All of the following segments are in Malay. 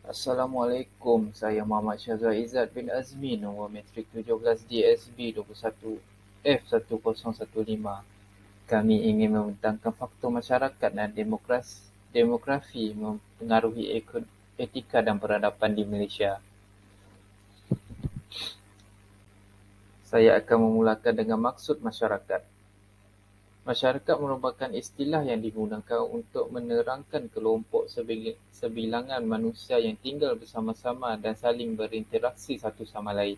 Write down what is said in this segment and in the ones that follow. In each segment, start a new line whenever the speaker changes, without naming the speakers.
Assalamualaikum, saya Muhammad Syazwar Izzat bin Azmi, nombor metrik 17 DSB 21 F1015. Kami ingin membentangkan faktor masyarakat dan demografi mempengaruhi etika dan peradaban di Malaysia. Saya akan memulakan dengan maksud masyarakat. Masyarakat merupakan istilah yang digunakan untuk menerangkan kelompok sebilangan manusia yang tinggal bersama-sama dan saling berinteraksi satu sama lain.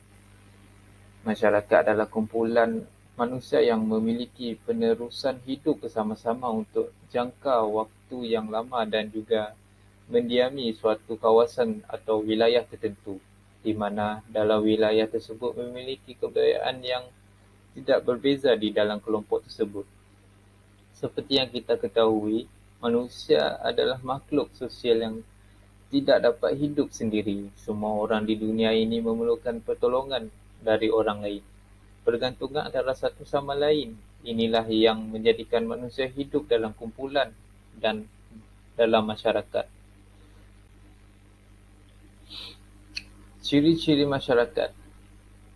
Masyarakat adalah kumpulan manusia yang memiliki penerusan hidup bersama-sama untuk jangka waktu yang lama dan juga mendiami suatu kawasan atau wilayah tertentu, di mana dalam wilayah tersebut memiliki kebudayaan yang tidak berbeza di dalam kelompok tersebut. Seperti yang kita ketahui, manusia adalah makhluk sosial yang tidak dapat hidup sendiri. Semua orang di dunia ini memerlukan pertolongan dari orang lain. Pergantungan antara satu sama lain inilah yang menjadikan manusia hidup dalam kumpulan dan dalam masyarakat. Ciri-ciri masyarakat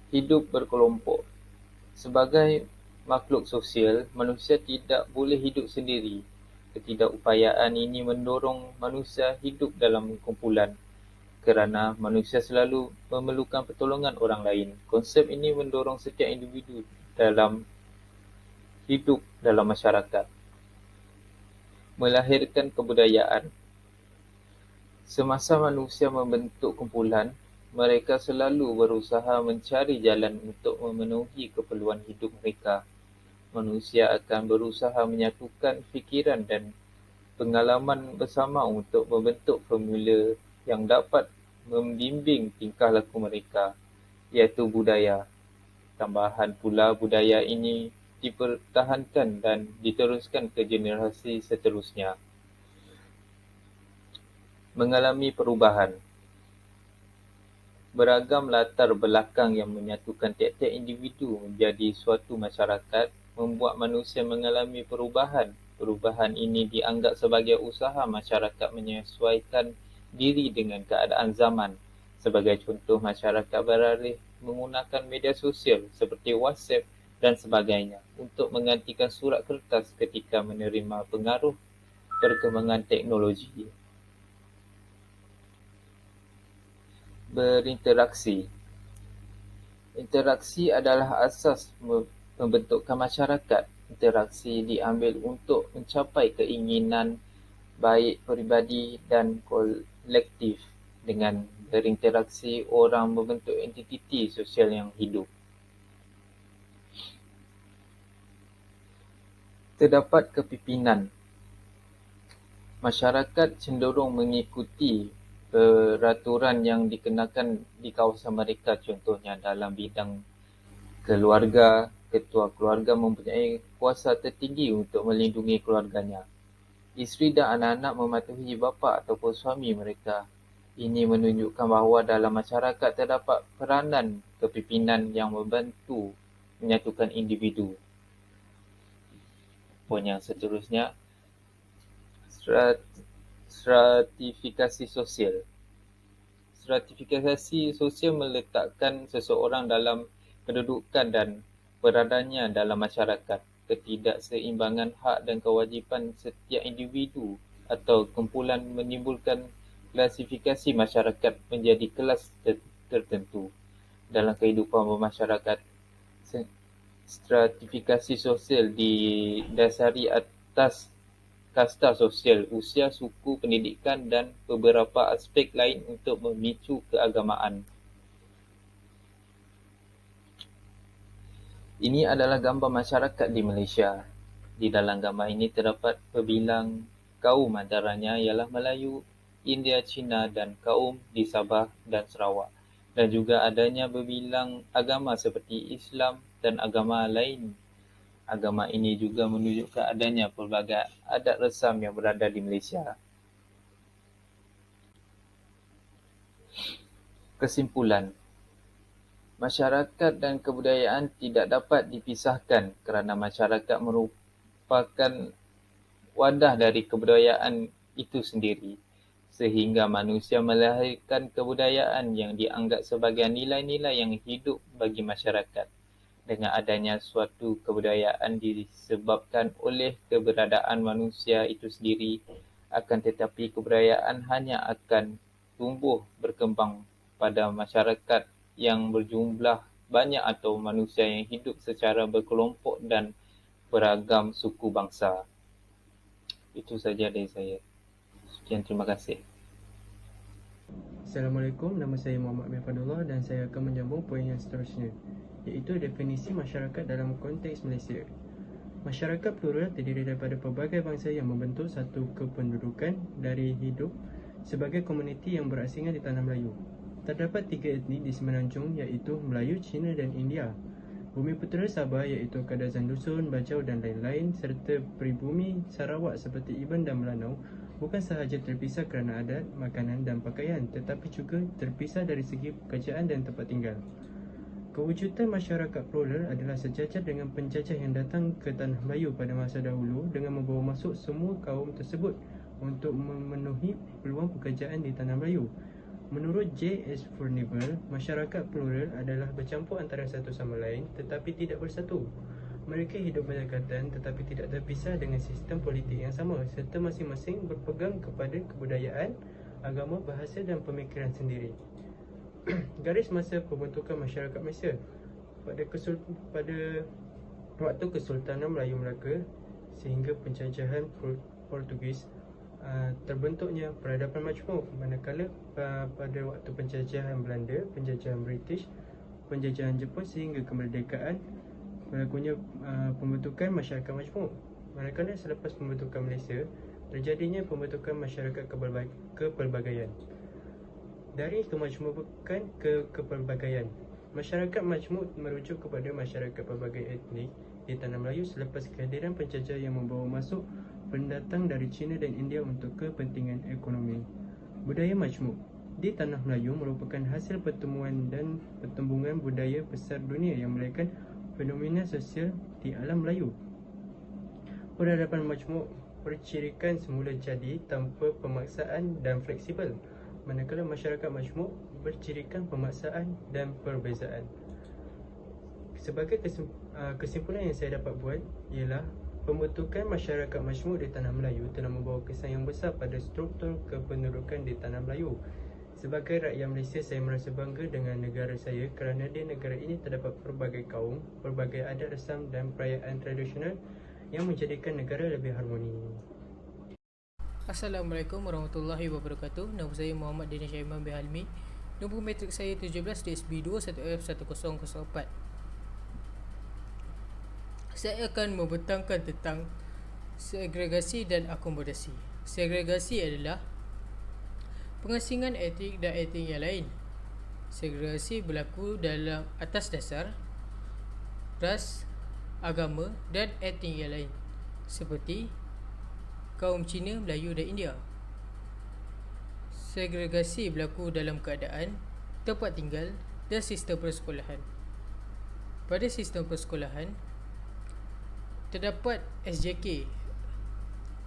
hidup berkelompok. Sebagai makhluk sosial, manusia tidak boleh hidup sendiri. Ketidakupayaan ini mendorong manusia hidup dalam kumpulan kerana manusia selalu memerlukan pertolongan orang lain. Konsep ini mendorong setiap individu dalam hidup dalam masyarakat. Melahirkan kebudayaan. Semasa manusia membentuk kumpulan, mereka selalu berusaha mencari jalan untuk memenuhi keperluan hidup mereka. Manusia akan berusaha menyatukan fikiran dan pengalaman bersama untuk membentuk formula yang dapat membimbing tingkah laku mereka, iaitu budaya. Tambahan pula budaya ini dipertahankan dan diteruskan ke generasi seterusnya. Mengalami perubahan. Beragam latar belakang yang menyatukan tiap-tiap individu menjadi suatu masyarakat membuat manusia mengalami perubahan. Perubahan ini dianggap sebagai usaha masyarakat menyesuaikan diri dengan keadaan zaman. Sebagai contoh, masyarakat beralih menggunakan media sosial seperti WhatsApp dan sebagainya untuk menggantikan surat kertas ketika menerima pengaruh perkembangan teknologi. Berinteraksi. Interaksi adalah asas pembentukan masyarakat. Interaksi diambil untuk mencapai keinginan baik peribadi dan kolektif. Dengan berinteraksi, orang membentuk entiti sosial yang hidup. Terdapat kepimpinan. Masyarakat cenderung mengikuti peraturan yang dikenakan di kawasan mereka. Contohnya dalam bidang keluarga, ketua keluarga mempunyai kuasa tertinggi untuk melindungi keluarganya. Isteri dan anak-anak mematuhi bapa ataupun suami mereka. Ini menunjukkan bahawa dalam masyarakat terdapat peranan kepimpinan yang membantu menyatukan individu. Poin yang seterusnya, stratifikasi sosial. Stratifikasi sosial meletakkan seseorang dalam kedudukan dan peranannya dalam masyarakat. Ketidakseimbangan hak dan kewajipan setiap individu atau kumpulan menimbulkan klasifikasi masyarakat menjadi kelas tertentu. Dalam kehidupan bermasyarakat, stratifikasi sosial didasari atas kasta sosial, usia, suku, pendidikan dan beberapa aspek lain untuk memicu keagamaan. Ini adalah gambar masyarakat di Malaysia. Di dalam gambar ini terdapat berbilang kaum, antaranya ialah Melayu, India, Cina dan kaum di Sabah dan Sarawak. Dan juga adanya berbilang agama seperti Islam dan agama lain. Agama ini juga menunjukkan adanya pelbagai adat resam yang berada di Malaysia. Kesimpulan, masyarakat dan kebudayaan tidak dapat dipisahkan kerana masyarakat merupakan wadah dari kebudayaan itu sendiri. sehingga manusia melahirkan kebudayaan yang dianggap sebagai nilai-nilai yang hidup bagi masyarakat. Dengan adanya suatu kebudayaan disebabkan oleh keberadaan manusia itu sendiri, akan tetapi kebudayaan hanya akan tumbuh berkembang pada masyarakat yang berjumlah banyak atau manusia yang hidup secara berkelompok dan beragam suku bangsa. Itu saja dari saya. Sekian, terima kasih.
Assalamualaikum, nama saya Muhammad Mirfadullah dan saya akan menyambung poin yang seterusnya, iaitu definisi masyarakat dalam konteks Malaysia. Masyarakat plural terdiri daripada pelbagai bangsa yang membentuk satu kependudukan dari hidup sebagai komuniti yang berasingan di Tanah Melayu. Terdapat 3 etnik di Semenanjung, iaitu Melayu, Cina dan India. Bumi putera Sabah iaitu Kadazan Dusun, Bajau dan lain-lain, serta pribumi Sarawak seperti Iban dan Melanau bukan sahaja terpisah kerana adat, makanan dan pakaian, tetapi juga terpisah dari segi pekerjaan dan tempat tinggal. Kewujudan masyarakat plural adalah sejajar dengan penjajah yang datang ke Tanah Melayu pada masa dahulu dengan membawa masuk semua kaum tersebut untuk memenuhi peluang pekerjaan di Tanah Melayu. Menurut J.S. Furnival, masyarakat plural adalah bercampur antara satu sama lain tetapi tidak bersatu. Mereka hidup berdekatan tetapi tidak terpisah dengan sistem politik yang sama, serta masing-masing berpegang kepada kebudayaan, agama, bahasa dan pemikiran sendiri. Garis masa pembentukan masyarakat Malaysia pada waktu Kesultanan Melayu Melaka sehingga penjajahan Portugis, terbentuknya peradaban majmuk, manakala pada waktu penjajahan Belanda, penjajahan British, penjajahan Jepun sehingga kemerdekaan berlakunya pembentukan masyarakat majmuk. Manakala selepas pembentukan Malaysia, terjadinya pembentukan masyarakat kepelbagaian. Dari kemajmukan ke kepelbagaian, masyarakat majmuk merujuk kepada masyarakat pelbagai etnik di Tanah Melayu selepas kehadiran penjajah yang membawa masuk pendatang dari China dan India untuk kepentingan ekonomi. Budaya majmuk di Tanah Melayu merupakan hasil pertemuan dan pertembungan budaya besar dunia yang melahirkan fenomena sosial di alam Melayu. Peradaban majmuk bercirikan semula jadi tanpa pemaksaan dan fleksibel, manakala masyarakat majmuk bercirikan pemaksaan dan perbezaan. Sebagai kesimpulan yang saya dapat buat ialah pembentukan masyarakat majmuk di Tanah Melayu telah membawa kesan yang besar pada struktur kependudukan di Tanah Melayu. Sebagai rakyat Malaysia, saya merasa bangga dengan negara saya kerana di negara ini terdapat pelbagai kaum, pelbagai adat resam dan perayaan tradisional yang menjadikan negara lebih harmoni.
Assalamualaikum warahmatullahi wabarakatuh. Nama saya Muhammad Danish Aiman bin Halmi. Nombor metrik saya 17 DSB 21F1004. Saya akan membentangkan tentang segregasi dan akomodasi. Segregasi adalah pengasingan etnik dan etnik yang lain. Segregasi berlaku dalam atas dasar ras, agama dan etnik yang lain, seperti kaum Cina, Melayu dan India. Segregasi berlaku dalam keadaan tempat tinggal dan sistem persekolahan. Pada sistem persekolahan terdapat SJK,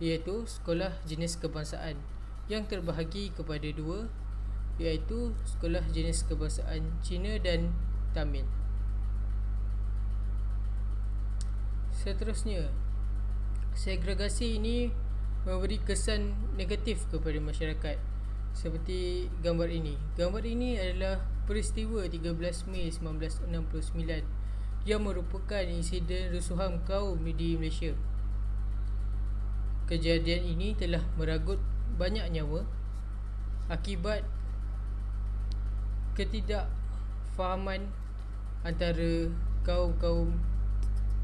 iaitu Sekolah Jenis Kebangsaan, yang terbahagi kepada dua, iaitu Sekolah Jenis Kebangsaan Cina dan Tamil. Seterusnya, segregasi ini memberi kesan negatif kepada masyarakat, seperti gambar ini. Gambar ini adalah peristiwa 13 Mei 1969 yang merupakan insiden rusuhan kaum di Malaysia. Kejadian ini telah meragut banyak nyawa akibat ketidakfahaman antara kaum-kaum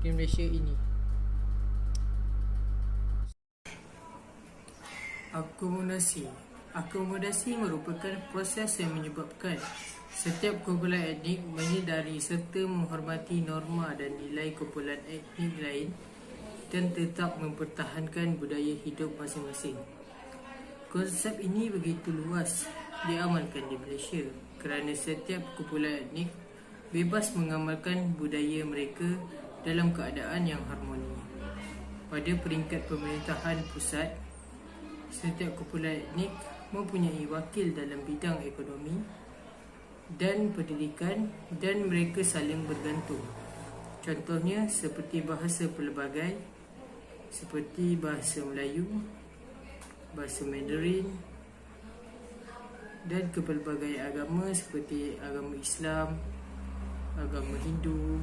di Malaysia ini. Akomodasi merupakan proses yang menyebabkan setiap kumpulan etnik menyedari serta menghormati norma dan nilai kumpulan etnik lain dan tetap mempertahankan budaya hidup masing-masing. Konsep ini begitu luas diamalkan di Malaysia kerana setiap kumpulan etnik bebas mengamalkan budaya mereka dalam keadaan yang harmoni. Pada peringkat pemerintahan pusat, setiap kumpulan etnik mempunyai wakil dalam bidang ekonomi dan pendidikan dan mereka saling bergantung. Contohnya seperti bahasa pelbagai seperti bahasa Melayu, bahasa Mandarin, dan kepelbagai agama seperti agama Islam, agama Hindu.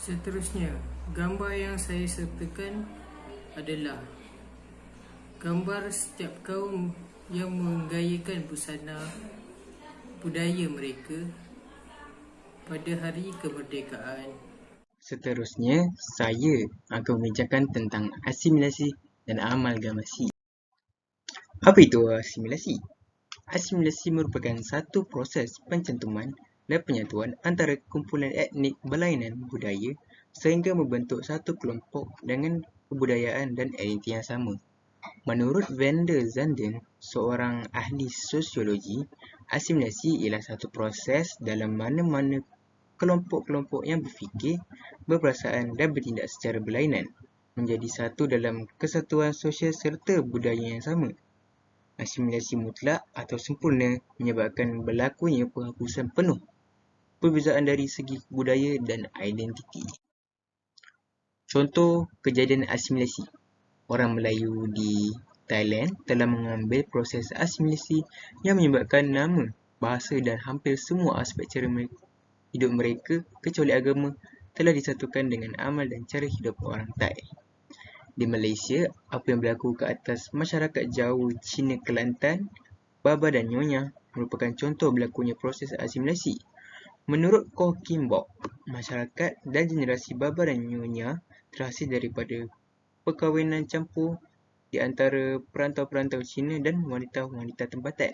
Seterusnya, gambar yang saya sertakan adalah gambar setiap kaum yang menggayakan busana budaya mereka pada hari kemerdekaan.
Seterusnya, saya akan membincangkan tentang asimilasi dan amalgamasi. Apa itu asimilasi? Asimilasi merupakan satu proses pencantuman dan penyatuan antara kumpulan etnik berlainan budaya sehingga membentuk satu kelompok dengan kebudayaan dan identiti yang sama. Menurut van der Zanden, seorang ahli sosiologi, asimilasi ialah satu proses dalam mana kelompok-kelompok yang berfikir, berperasaan dan bertindak secara berlainan menjadi satu dalam kesatuan sosial serta budaya yang sama. Asimilasi mutlak atau sempurna menyebabkan berlakunya penghapusan penuh perbezaan dari segi budaya dan identiti. Contoh kejadian asimilasi. Orang Melayu di Thailand telah mengambil proses asimilasi yang menyebabkan nama, bahasa dan hampir semua aspek cara hidup mereka kecuali agama telah disatukan dengan amal dan cara hidup orang Thai. Di Malaysia, apa yang berlaku ke atas masyarakat Jawa, Cina, Kelantan, Baba dan Nyonya merupakan contoh berlakunya proses asimilasi. Menurut Koh Kim Bok, masyarakat dan generasi Baba dan Nyonya terhasil daripada perkahwinan campur di antara perantau-perantau Cina dan wanita-wanita tempatan.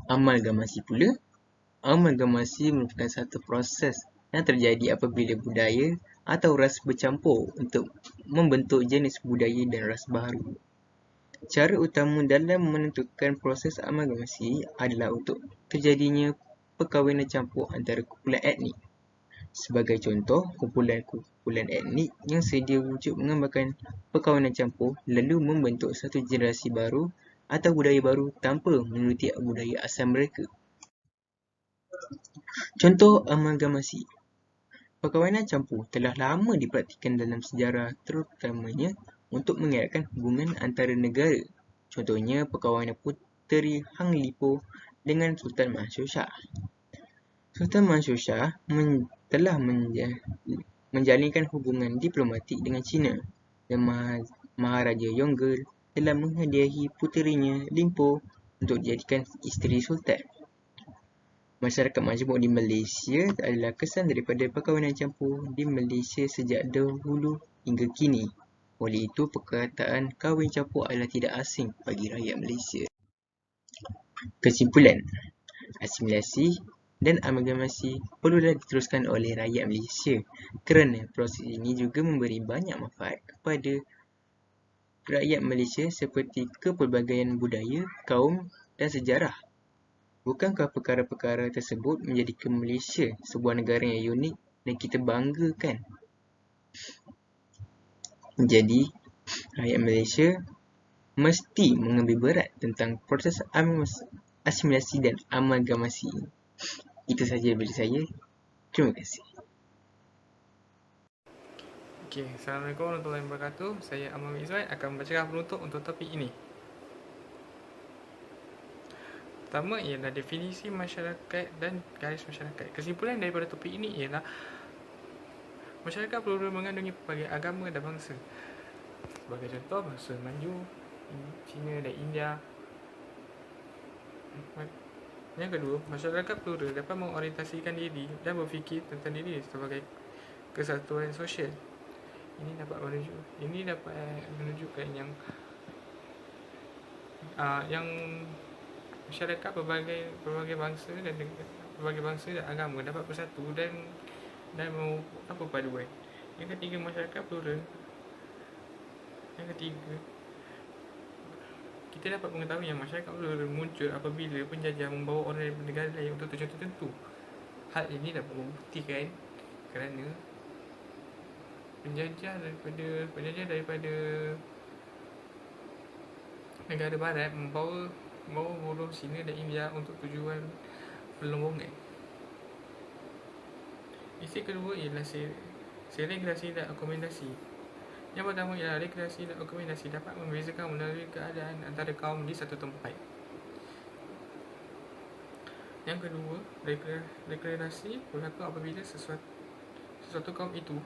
Amalgamasi pula. Amalgamasi merupakan satu proses yang terjadi apabila budaya atau ras bercampur untuk membentuk jenis budaya dan ras baru. Cara utama dalam menentukan proses amalgamasi adalah untuk terjadinya perkahwinan campur antara kumpulan etnik. Sebagai contoh, kumpulan etnik yang sedia wujud mengambilkan perkahwinan campur lalu membentuk satu generasi baru atau budaya baru tanpa menuruti budaya asal mereka. Contoh amalgamasi. Perkahwinan campur telah lama dipraktikkan dalam sejarah terutamanya untuk mengeratkan hubungan antara negara. Contohnya perkahwinan Puteri Hang Lipo dengan Sultan Mansur Shah. Sultan Mansur Shah telah menjalinkan hubungan diplomatik dengan China dan Maharaja Yongle telah menghadiahi puterinya Limpo untuk dijadikan isteri Sultan. Masyarakat majmuk di Malaysia adalah kesan daripada perkahwinan campur di Malaysia sejak dahulu hingga kini. Oleh itu, perkataan kahwin campur adalah tidak asing bagi rakyat Malaysia. Kesimpulan, asimilasi dan amalgamasi perlulah diteruskan oleh rakyat Malaysia kerana proses ini juga memberi banyak manfaat kepada rakyat Malaysia seperti kepelbagaian budaya, kaum dan sejarah. Bukankah perkara-perkara tersebut menjadikan Malaysia sebuah negara yang unik dan kita banggakan? Jadi, rakyat Malaysia mesti mengambil berat tentang proses asimilasi dan amalgamasi. Itu sahaja dari saya. Terima kasih.
Assalamualaikum warahmatullahi wabarakatuh. Saya Amal Izzuan akan membacakan penutup untuk topik ini. Pertama ialah definisi masyarakat dan garis masyarakat. Kesimpulan daripada topik ini ialah masyarakat perlu mengandungi pelbagai agama dan bangsa. Sebagai contoh, bangsa Melayu, Cina dan India. Yang kedua, masyarakat plural dapat mengorientasikan diri dan berfikir tentang diri sebagai kesatuan sosial. Ini dapat menunjukkan yang masyarakat berbagai bangsa dan agama dapat bersatu dan berpaduan. Yang ketiga, masyarakat plural. Yang ketiga, kita dapat mengetahui yang masyarakat plural muncul apabila penjajah membawa orang dari negara lain untuk tujuan tertentu. Hal ini dapat membuktikan kerana
penjajah daripada negara barat membawa buruh Cina dan India untuk tujuan perlombongan. Isi kedua ialah regulasi dan akomodasi. Yang pertama ialah regulasi dan akomodasi dapat membezakan melalui keadaan antara kaum di satu tempat. Yang kedua, regulasi berlaku apabila sesuatu kaum itu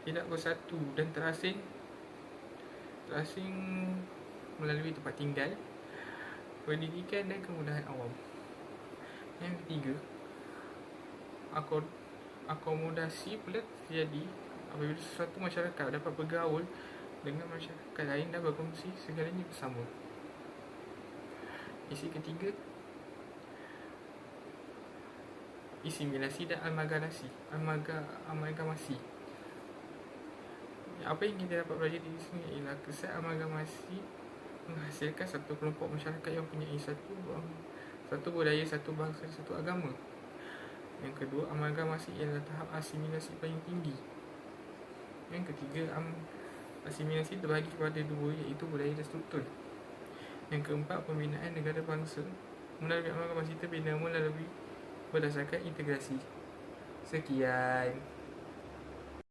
tidak bersatu dan terasing melalui tempat tinggal, pendidikan dan kemudahan awam. Yang ketiga, akomodasi pula terjadi apabila sesuatu masyarakat dapat bergaul dengan masyarakat lain dan berkongsi segalanya bersama. Isi ketiga, asimilasi dan amalgamasi. Apa yang kita dapat belajar di sini ialah kesan amalgamasi menghasilkan satu kelompok masyarakat yang mempunyai satu budaya, satu bangsa, satu agama. Yang kedua, amalgamasi ialah tahap asimilasi paling tinggi. Yang ketiga, asimilasi terbagi kepada dua, iaitu budaya dan struktur. Yang keempat, pembinaan negara bangsa melalui amalgamasi terbina melalui berdasarkan integrasi. Sekian.